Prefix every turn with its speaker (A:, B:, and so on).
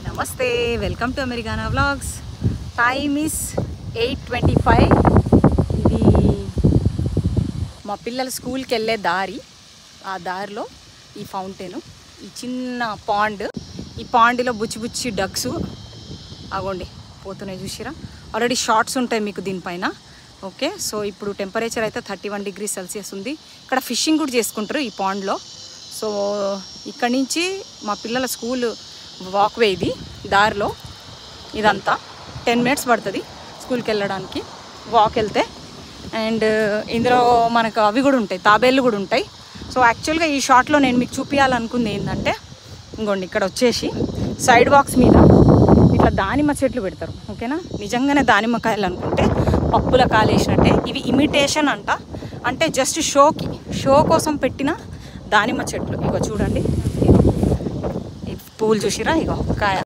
A: నమస్తే, welcome to Americana vlogs. Time is 8:25. ఇది మా పిల్లల స్కూల్కి వెళ్ళే దారి. ఆ దారిలో ఈ ఫౌంటైన్, ఈ చిన్న పాండ్, ఈ పాండ్లో బుచ్చి డక్స్ అగోండి పోతున్నాయి చూసిరా. ఆల్రెడీ షార్ట్స్ ఉంటాయి మీకు దీనిపైన. ఓకే, సో ఇప్పుడు టెంపరేచర్ అయితే 31 degrees Celsius ఉంది. ఇక్కడ ఫిషింగ్ కూడా చేసుకుంటారు ఈ పాండ్లో. సో ఇక్కడి నుంచి మా పిల్లల స్కూల్ వాక్వే, ఇది దారిలో ఇదంతా 10 minutes పడుతుంది స్కూల్కి వెళ్ళడానికి వాక్ వెళ్తే. అండ్ ఇందులో మనకు అవి కూడా ఉంటాయి, తాబేళ్ళు కూడా ఉంటాయి. సో యాక్చువల్గా ఈ షాట్లో నేను మీకు చూపించాలనుకుంది ఏంటంటే, ఇంకోండి ఇక్కడ వచ్చేసి సైడ్ వాక్స్ మీద ఇట్లా దానిమ్మ చెట్లు పెడతారు. ఓకేనా, నిజంగానే దానిమ్మకాయలు అనుకుంటే పప్పుల కాలేసినట్టే. ఇవి ఇమిటేషన్ అంట, అంటే జస్ట్ షో కోసం పెట్టిన దానిమ్మ చెట్లు. ఇగో చూడండి, ఈ పూలు చూసిరా, ఇగో కాయ.